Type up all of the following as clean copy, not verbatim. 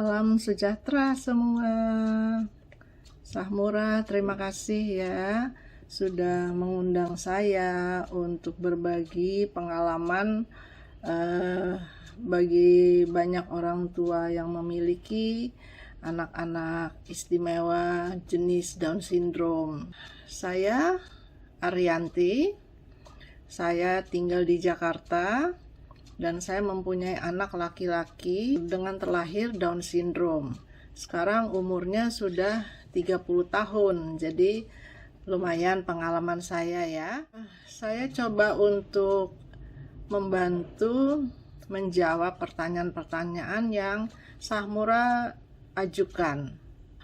Salam sejahtera semua. Sahmura, terima kasih ya sudah mengundang saya untuk berbagi pengalaman bagi banyak orang tua yang memiliki anak-anak istimewa jenis Down Syndrome. Saya Arianti, saya tinggal di Jakarta dan saya mempunyai anak laki-laki dengan terlahir Down Syndrome. Sekarang umurnya sudah 30 tahun, jadi lumayan pengalaman saya ya. Saya coba untuk membantu menjawab pertanyaan-pertanyaan yang Sahmura ajukan.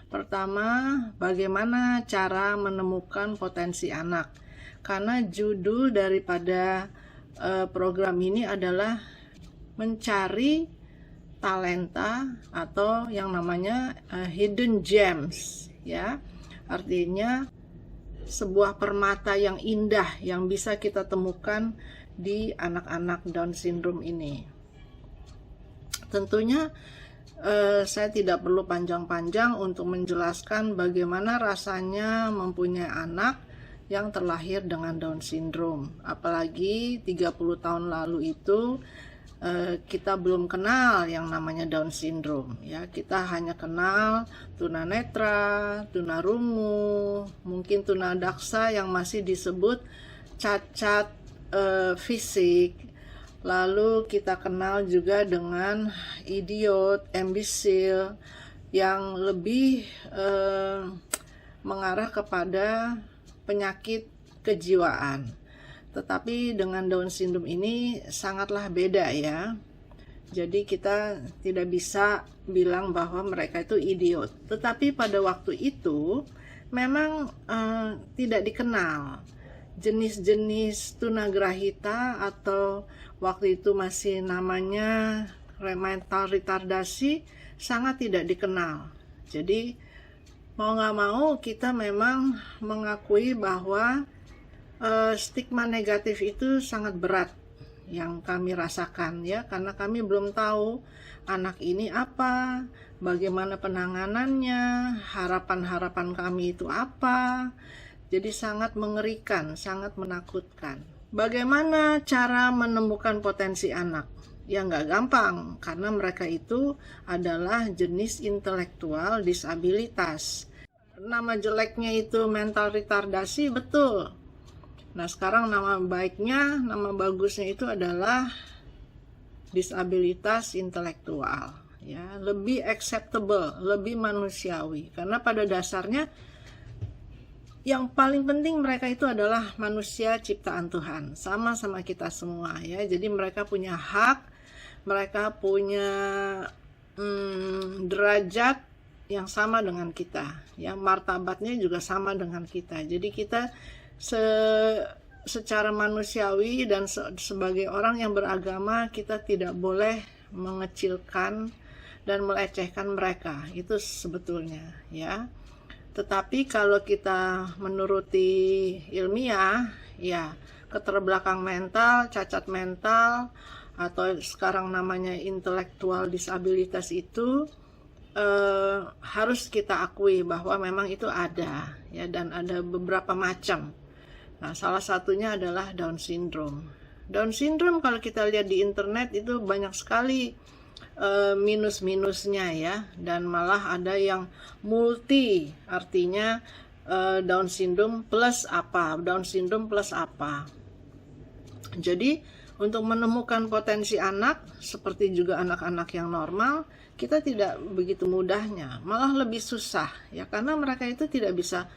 Pertama, bagaimana cara menemukan potensi anak? Karena judul daripada program ini adalah mencari talenta atau yang namanya hidden gems ya. Artinya sebuah permata yang indah yang bisa kita temukan di anak-anak Down Syndrome ini. Tentunya saya tidak perlu panjang-panjang untuk menjelaskan bagaimana rasanya mempunyai anak yang terlahir dengan Down Syndrome. Apalagi 30 tahun lalu itu kita belum kenal yang namanya Down Syndrome ya. Kita hanya kenal tunanetra, tunarungu, mungkin tunadaksa yang masih disebut cacat fisik. Lalu kita kenal juga dengan idiot, imbecile yang lebih mengarah kepada penyakit kejiwaan. Tetapi dengan Down Syndrome ini sangatlah beda ya. Jadi kita tidak bisa bilang bahwa mereka itu idiot. Tetapi pada waktu itu memang tidak dikenal jenis-jenis tunagrahita atau waktu itu masih namanya mental retardasi, sangat tidak dikenal. Jadi mau nggak mau kita memang mengakui bahwa stigma negatif itu sangat berat yang kami rasakan ya, karena kami belum tahu anak ini apa, bagaimana penanganannya, harapan-harapan kami itu apa. Jadi sangat mengerikan, sangat menakutkan. Bagaimana cara menemukan potensi anak? Ya nggak gampang, karena mereka itu adalah jenis intelektual disabilitas. Nama jeleknya itu mental retardasi, betul. Nah sekarang nama baiknya, nama bagusnya itu adalah disabilitas intelektual. Ya, lebih acceptable, lebih manusiawi. Karena pada dasarnya yang paling penting mereka itu adalah manusia ciptaan Tuhan, sama-sama kita semua ya. Jadi mereka punya hak, mereka punya derajat yang sama dengan kita ya, martabatnya juga sama dengan kita. Jadi kita secara manusiawi dan sebagai orang yang beragama, kita tidak boleh mengecilkan dan melecehkan mereka, itu sebetulnya ya. Tetapi kalau kita menuruti ilmiah ya, keterbelakang mental, cacat mental, atau sekarang namanya intelektual disabilitas itu harus kita akui bahwa memang itu ada ya, dan ada beberapa macam. Nah, salah satunya adalah Down Syndrome. Down Syndrome kalau kita lihat di internet itu banyak sekali minus-minusnya ya, dan malah ada yang multi, artinya Down Syndrome plus apa, Down Syndrome plus apa. Jadi untuk menemukan potensi anak seperti juga anak-anak yang normal, kita tidak begitu mudahnya, malah lebih susah ya, karena mereka itu tidak bisa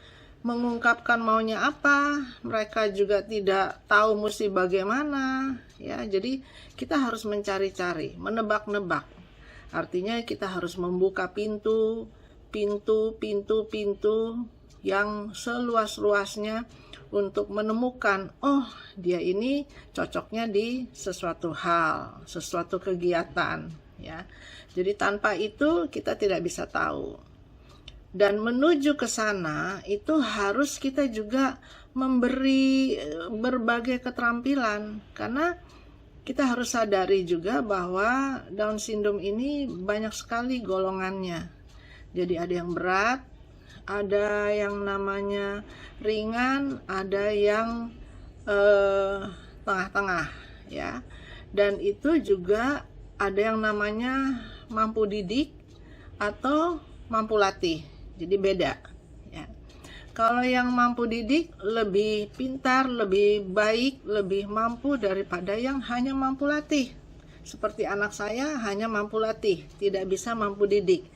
mengungkapkan maunya apa, mereka juga tidak tahu mesti bagaimana ya. Jadi kita harus mencari-cari, menebak-nebak. Artinya kita harus membuka pintu yang seluas-luasnya untuk menemukan, oh dia ini cocoknya di sesuatu hal, sesuatu kegiatan ya. Jadi tanpa itu kita tidak bisa tahu. Dan menuju ke sana itu harus kita juga memberi berbagai keterampilan, karena kita harus sadari juga bahwa Down syndrome ini banyak sekali golongannya. Jadi ada yang berat, ada yang namanya ringan, ada yang tengah-tengah ya. Dan itu juga ada yang namanya mampu didik atau mampu latih. Jadi beda ya. Kalau yang mampu didik lebih pintar, lebih baik, lebih mampu daripada yang hanya mampu latih. Seperti anak saya hanya mampu latih, tidak bisa mampu didik.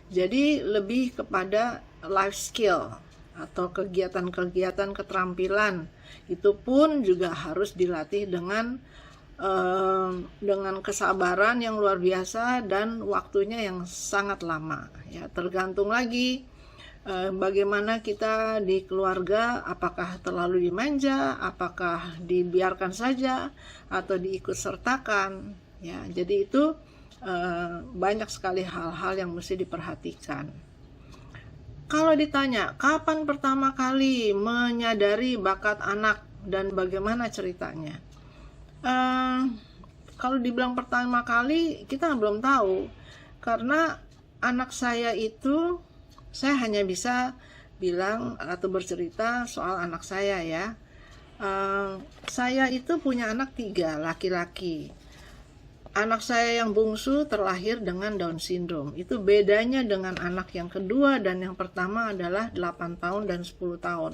Jadi lebih kepada life skill atau kegiatan-kegiatan keterampilan. Itu pun juga harus dilatih dengan kesabaran yang luar biasa dan waktunya yang sangat lama ya. Tergantung lagi bagaimana kita di keluarga, apakah terlalu dimanja, apakah dibiarkan saja atau diikut sertakan ya. Jadi itu banyak sekali hal-hal yang mesti diperhatikan. Kalau ditanya kapan pertama kali menyadari bakat anak dan bagaimana ceritanya, kalau dibilang pertama kali kita belum tahu, karena anak saya itu saya hanya bisa bilang atau bercerita soal anak saya ya. Saya itu punya anak 3 laki-laki. Anak saya yang bungsu terlahir dengan Down syndrome. Itu bedanya dengan anak yang kedua dan yang pertama adalah 8 tahun dan 10 tahun.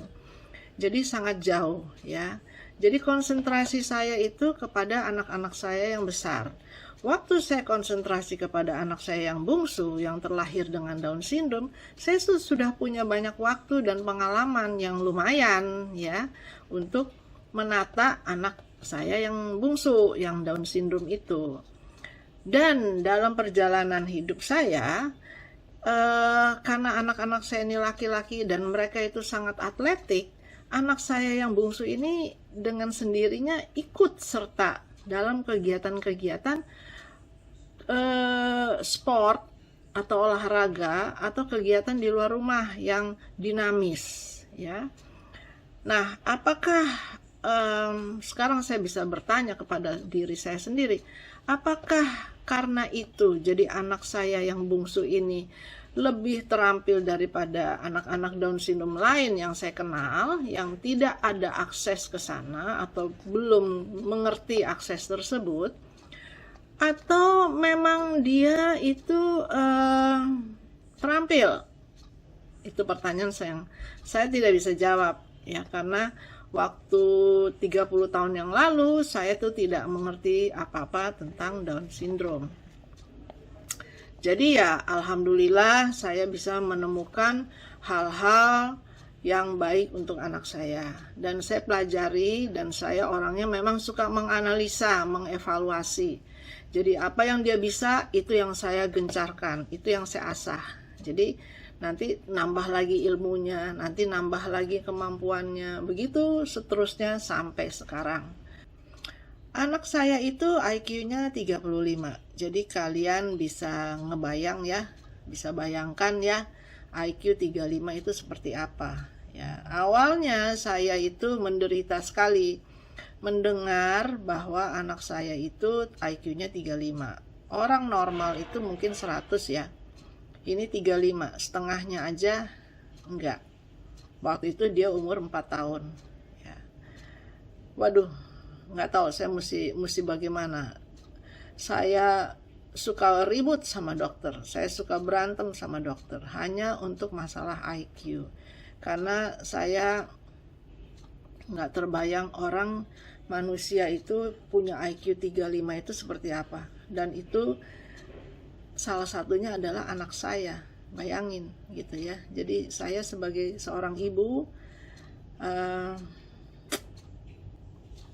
Jadi sangat jauh ya. Jadi konsentrasi saya itu kepada anak-anak saya yang besar. Waktu saya konsentrasi kepada anak saya yang bungsu, yang terlahir dengan Down syndrome, saya sudah punya banyak waktu dan pengalaman yang lumayan ya untuk menata anak saya yang bungsu, yang Down syndrome itu. Dan dalam perjalanan hidup saya, karena anak-anak saya ini laki-laki dan mereka itu sangat atletik, anak saya yang bungsu ini dengan sendirinya ikut serta dalam kegiatan-kegiatan sport atau olahraga atau kegiatan di luar rumah yang dinamis ya. Nah, apakah sekarang saya bisa bertanya kepada diri saya sendiri, apakah karena itu jadi anak saya yang bungsu ini lebih terampil daripada anak-anak Down syndrome lain yang saya kenal, yang tidak ada akses ke sana atau belum mengerti akses tersebut, atau memang dia itu terampil? Itu pertanyaan saya tidak bisa jawab ya, karena waktu 30 tahun yang lalu saya tuh tidak mengerti apa-apa tentang Down syndrome. Jadi ya alhamdulillah saya bisa menemukan hal-hal yang baik untuk anak saya. Dan saya pelajari, dan saya orangnya memang suka menganalisa, mengevaluasi. Jadi apa yang dia bisa, itu yang saya gencarkan, itu yang saya asah. Jadi nanti nambah lagi ilmunya, nanti nambah lagi kemampuannya, begitu seterusnya sampai sekarang. Anak saya itu IQ-nya 35. Jadi kalian bisa ngebayang ya, bisa bayangkan ya, IQ 35 itu seperti apa. Ya, awalnya saya itu menderita sekali mendengar bahwa anak saya itu IQ-nya 35. Orang normal itu mungkin 100 ya. Ini 35, setengahnya aja enggak. Waktu itu dia umur 4 tahun ya. Waduh, nggak tahu saya mesti bagaimana. Saya suka ribut sama dokter, saya suka berantem sama dokter hanya untuk masalah IQ, karena saya nggak terbayang orang manusia itu punya IQ 35 itu seperti apa. Dan itu salah satunya adalah anak saya, bayangin gitu ya. Jadi saya sebagai seorang ibu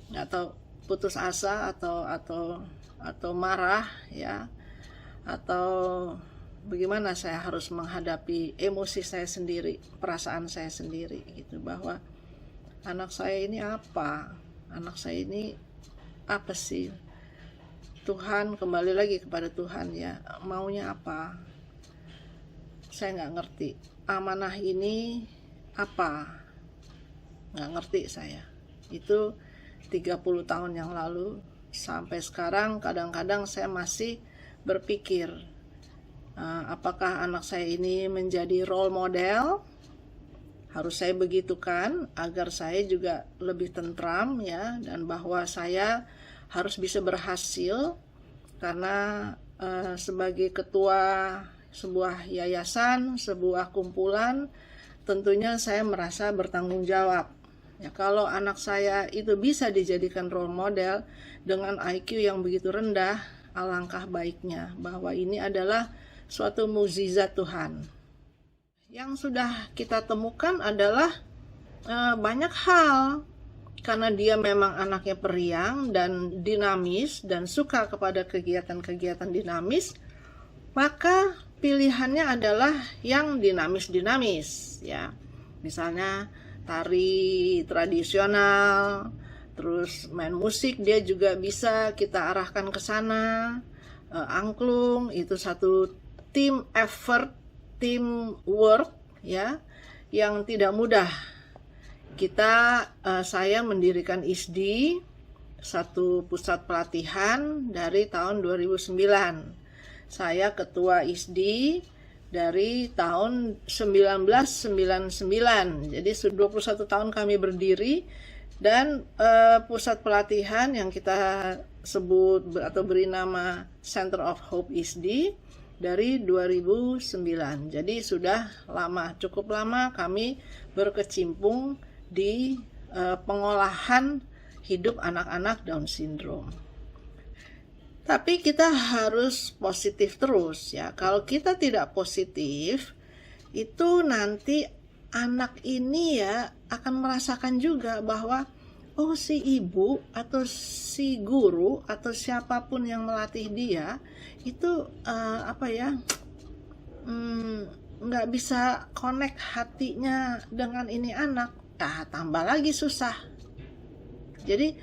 nggak tahu putus asa atau marah ya, atau bagaimana saya harus menghadapi emosi saya sendiri, perasaan saya sendiri gitu, bahwa anak saya ini apa, anak saya ini apa sih. Tuhan, kembali lagi kepada Tuhan ya, maunya apa, saya nggak ngerti. Amanah ini apa, nggak ngerti saya. Itu 30 tahun yang lalu sampai sekarang kadang-kadang saya masih berpikir, apakah anak saya ini menjadi role model? Harus saya begitukan agar saya juga lebih tentram ya, dan bahwa saya harus bisa berhasil karena sebagai ketua sebuah yayasan, sebuah kumpulan, tentunya saya merasa bertanggung jawab. Ya, kalau anak saya itu bisa dijadikan role model dengan IQ yang begitu rendah, alangkah baiknya, bahwa ini adalah suatu mukjizat Tuhan. Yang sudah kita temukan adalah banyak hal, karena dia memang anaknya periang dan dinamis dan suka kepada kegiatan-kegiatan dinamis, maka pilihannya adalah yang dinamis-dinamis ya. Misalnya tari tradisional, terus main musik dia juga bisa kita arahkan ke sana. Angklung itu satu team effort, teamwork ya, yang tidak mudah. Saya mendirikan ISDI, satu pusat pelatihan dari tahun 2009. Saya ketua ISDI dari tahun 1999. Jadi 21 tahun kami berdiri, dan pusat pelatihan yang kita sebut atau beri nama Center of Hope ISDI dari 2009. Jadi sudah lama, cukup lama kami berkecimpung di pengolahan hidup anak-anak Down syndrome. Tapi kita harus positif terus ya. Kalau kita tidak positif, itu nanti anak ini ya akan merasakan juga bahwa oh, si ibu atau si guru atau siapapun yang melatih dia itu nggak bisa connect hatinya dengan ini anak, tambah lagi susah. Jadi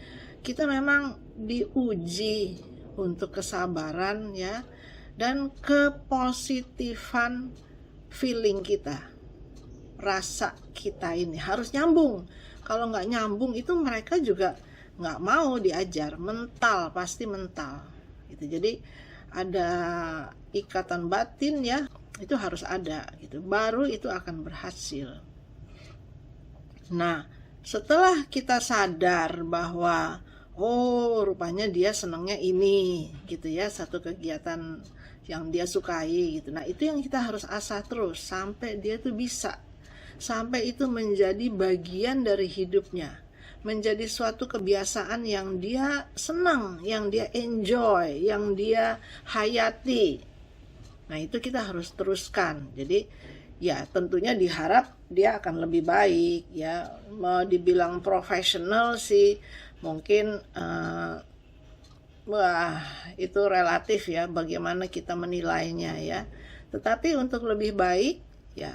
kita memang diuji untuk kesabaran ya, dan kepositifan feeling kita, rasa kita ini harus nyambung. Kalau nggak nyambung itu mereka juga nggak mau diajar, mental, pasti mental gitu. Jadi ada ikatan batin ya, itu harus ada gitu, baru itu akan berhasil. Nah, setelah kita sadar bahwa oh, rupanya dia senangnya ini gitu ya, satu kegiatan yang dia sukai gitu. Nah, itu yang kita harus asah terus sampai dia tuh bisa, sampai itu menjadi bagian dari hidupnya, menjadi suatu kebiasaan yang dia senang, yang dia enjoy, yang dia hayati. Nah, itu kita harus teruskan. Jadi ya tentunya diharap dia akan lebih baik ya. Mau dibilang profesional sih mungkin itu relatif ya, bagaimana kita menilainya ya. Tetapi untuk lebih baik ya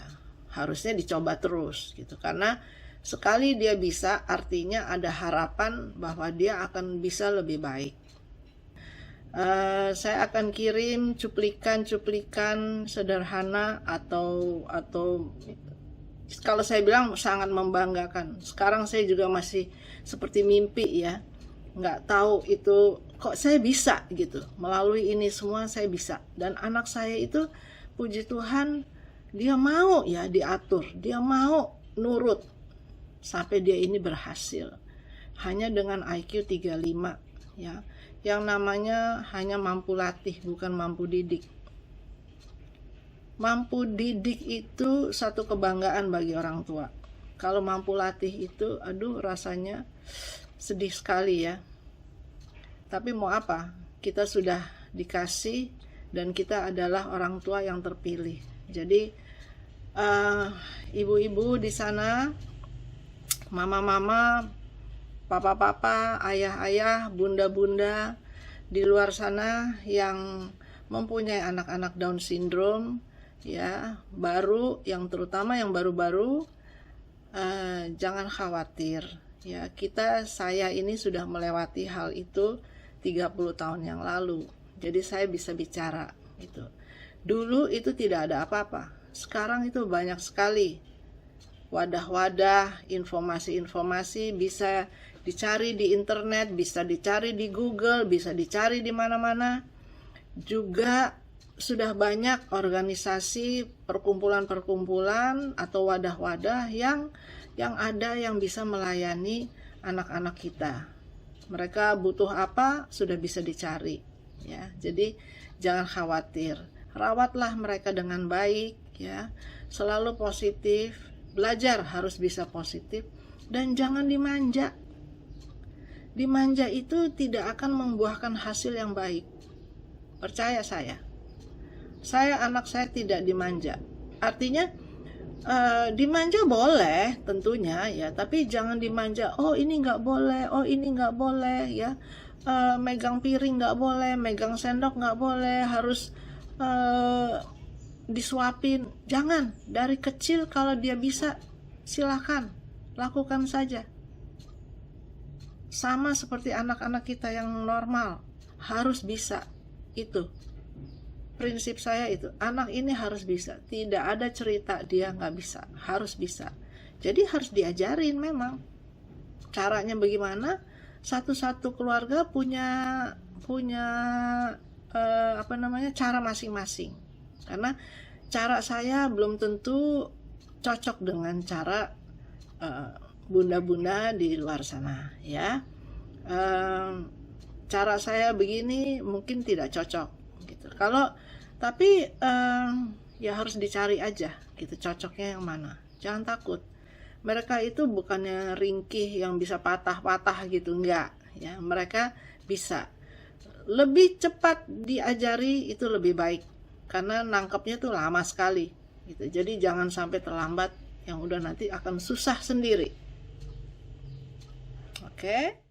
harusnya dicoba terus gitu, karena sekali dia bisa artinya ada harapan bahwa dia akan bisa lebih baik. Saya akan kirim cuplikan-cuplikan sederhana atau kalau saya bilang sangat membanggakan. Sekarang saya juga masih seperti mimpi ya, nggak tahu itu kok saya bisa gitu, melalui ini semua saya bisa. Dan anak saya itu puji Tuhan dia mau ya diatur, dia mau nurut sampai dia ini berhasil. Hanya dengan IQ 35 ya, yang namanya hanya mampu latih, bukan mampu didik. Mampu didik itu satu kebanggaan bagi orang tua. Kalau mampu latih itu, aduh rasanya sedih sekali ya. Tapi mau apa? Kita sudah dikasih dan kita adalah orang tua yang terpilih. Jadi ibu-ibu di sana, mama-mama, papa-papa, ayah-ayah, bunda-bunda di luar sana yang mempunyai anak-anak Down syndrome ya, terutama yang baru-baru, jangan khawatir ya. Saya ini sudah melewati hal itu 30 tahun yang lalu. Jadi saya bisa bicara gitu. Dulu itu tidak ada apa-apa. Sekarang itu banyak sekali wadah-wadah, informasi-informasi bisa dicari di internet, bisa dicari di Google, bisa dicari di mana-mana. Juga sudah banyak organisasi, perkumpulan-perkumpulan atau wadah-wadah yang ada yang bisa melayani anak-anak kita. Mereka butuh apa sudah bisa dicari, ya. Jadi jangan khawatir, rawatlah mereka dengan baik, ya. Selalu positif, belajar harus bisa positif, dan jangan dimanja. Dimanja itu tidak akan membuahkan hasil yang baik. Percaya saya, anak saya tidak dimanja. Artinya dimanja boleh tentunya, ya, tapi jangan dimanja. Oh ini nggak boleh, oh ini nggak boleh, ya. Megang piring nggak boleh, megang sendok nggak boleh, harus disuapin. Jangan. Dari kecil kalau dia bisa, silakan lakukan saja. Sama seperti anak-anak kita yang normal, harus bisa. Itu prinsip saya, itu anak ini harus bisa. Tidak ada cerita dia nggak bisa, harus bisa. Jadi harus diajarin. Memang caranya bagaimana, satu-satu keluarga punya cara masing-masing. Karena cara saya belum tentu cocok dengan cara bunda-bunda di luar sana, ya. Cara saya begini mungkin tidak cocok gitu. Tapi ya harus dicari aja gitu, cocoknya yang mana. Jangan takut. Mereka itu bukannya ringkih yang bisa patah-patah gitu, enggak, ya. Mereka bisa. Lebih cepat diajari itu lebih baik, karena nangkepnya tuh lama sekali gitu. Jadi jangan sampai terlambat, yang udah nanti akan susah sendiri. Oke.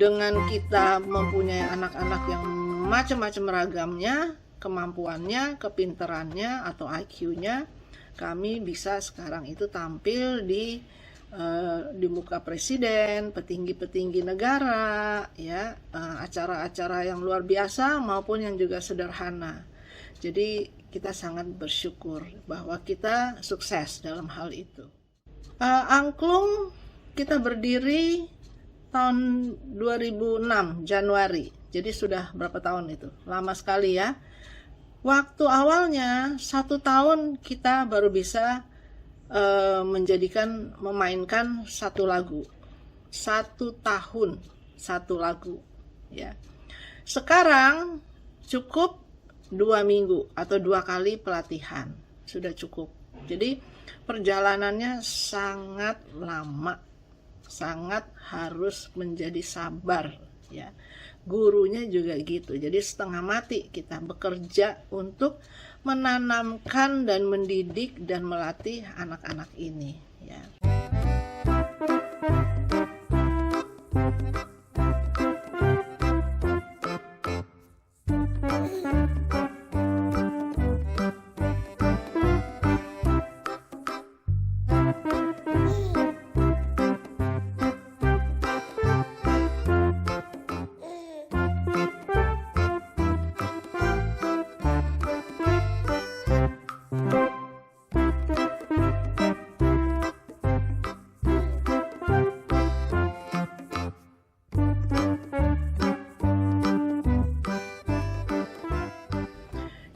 dengan kita mempunyai anak-anak yang macam-macam ragamnya, kemampuannya, kepinterannya atau IQ-nya, kami bisa sekarang itu tampil di muka presiden, petinggi-petinggi negara, ya, acara-acara yang luar biasa maupun yang juga sederhana. Jadi kita sangat bersyukur bahwa kita sukses dalam hal itu. Angklung kita berdiri tahun 2006 Januari. Jadi sudah berapa tahun itu? Lama sekali ya. Waktu awalnya 1 tahun kita baru bisa memainkan 1 lagu. 1 tahun 1 lagu, ya. Sekarang cukup 2 minggu atau 2 kali pelatihan sudah cukup. Jadi perjalanannya sangat lama, sangat harus menjadi sabar, ya. Gurunya juga gitu. Jadi setengah mati kita bekerja untuk menanamkan dan mendidik dan melatih anak-anak ini, ya.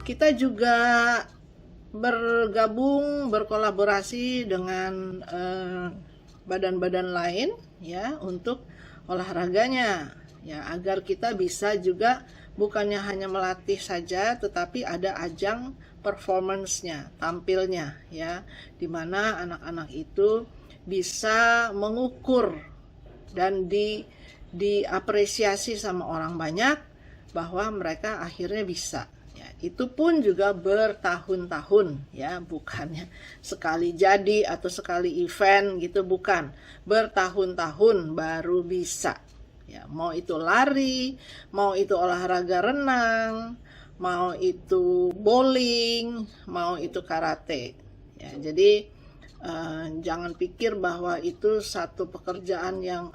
Kita juga berkolaborasi dengan badan-badan lain, ya, untuk olahraganya, ya, agar kita bisa juga bukannya hanya melatih saja, tetapi ada ajang performance-nya, tampilnya, ya, di mana anak-anak itu bisa mengukur dan diapresiasi sama orang banyak bahwa mereka akhirnya bisa. Itu pun juga bertahun-tahun, ya, bukannya sekali jadi atau sekali event gitu, bukan. Bertahun-tahun baru bisa, ya. Mau itu lari, mau itu olahraga renang, mau itu bowling, mau itu karate, ya. Jadi jangan pikir bahwa itu satu pekerjaan yang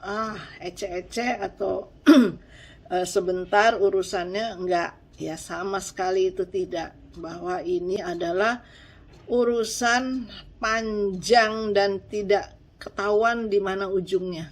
ece-ece atau sebentar urusannya, enggak. Ya, sama sekali itu tidak, bahwa ini adalah urusan panjang dan tidak ketahuan di mana ujungnya.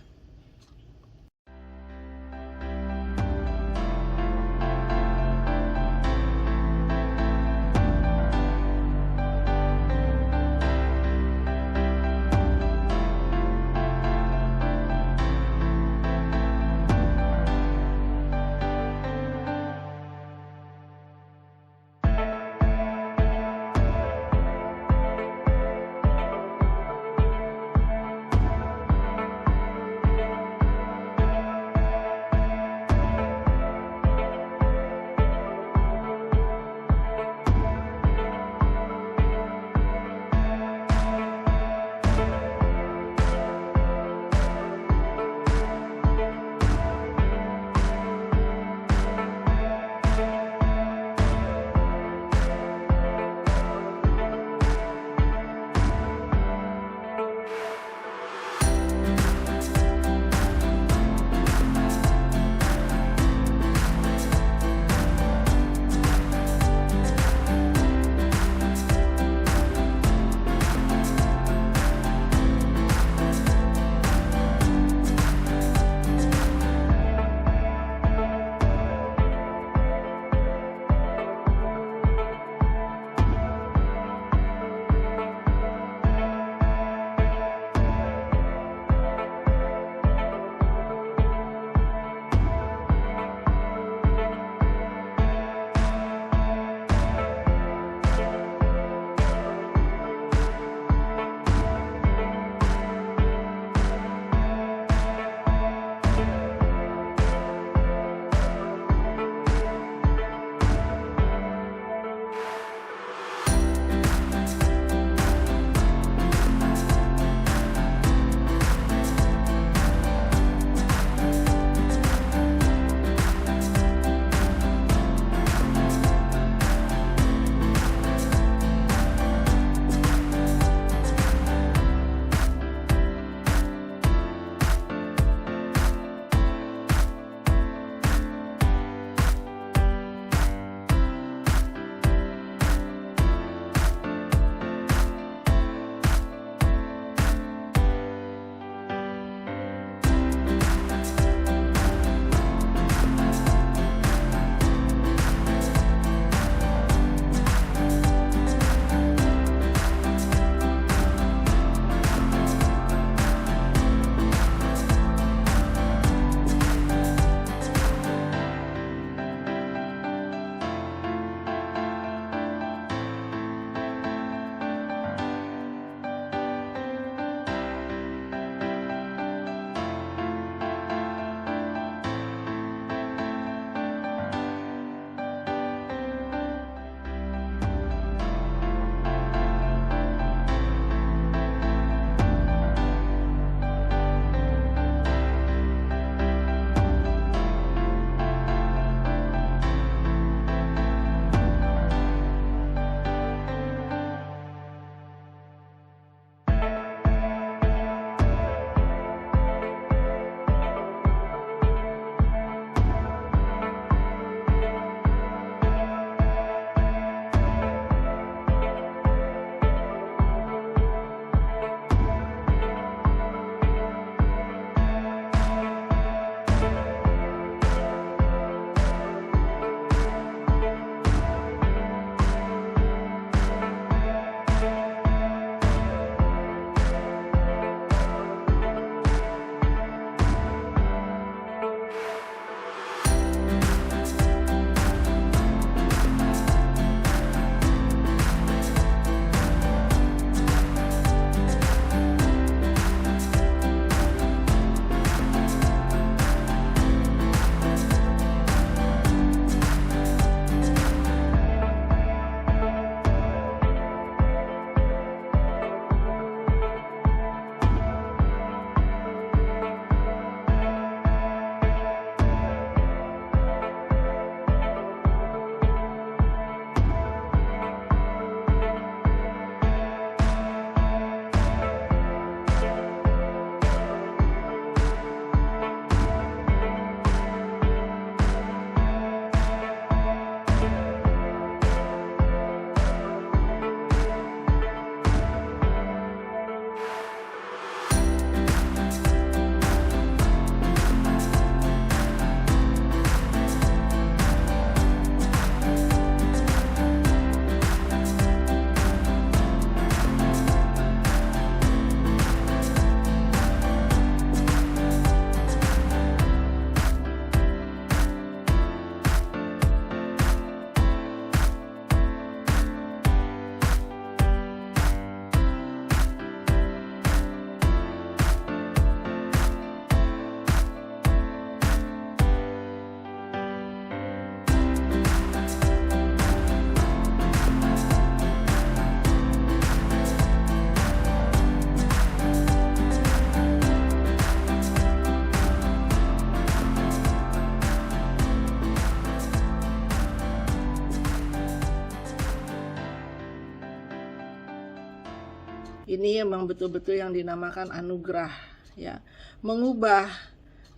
Ini memang betul-betul yang dinamakan anugerah, ya. Mengubah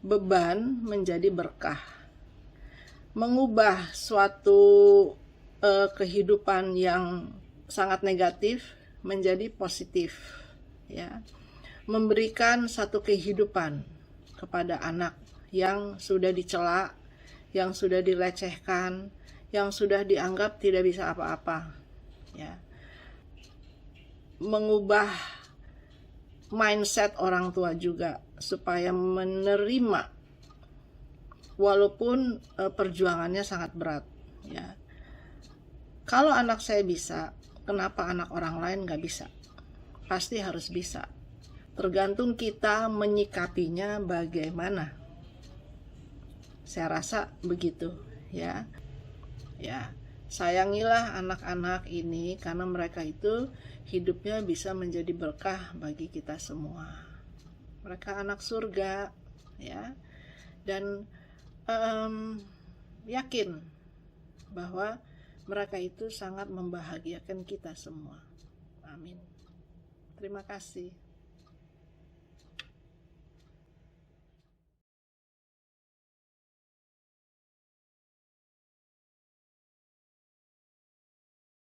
beban menjadi berkah. Mengubah suatu kehidupan yang sangat negatif menjadi positif, ya. Memberikan satu kehidupan kepada anak yang sudah dicela, yang sudah dilecehkan, yang sudah dianggap tidak bisa apa-apa, ya. Mengubah mindset orang tua juga supaya menerima walaupun perjuangannya sangat berat, ya. Kalau anak saya bisa, kenapa anak orang lain nggak bisa? Pasti harus bisa. Tergantung kita menyikapinya bagaimana. Saya rasa begitu, ya. Ya, sayangilah anak-anak ini karena mereka itu hidupnya bisa menjadi berkah bagi kita semua. Mereka anak surga, ya. Dan yakin bahwa mereka itu sangat membahagiakan kita semua. Amin. Terima kasih.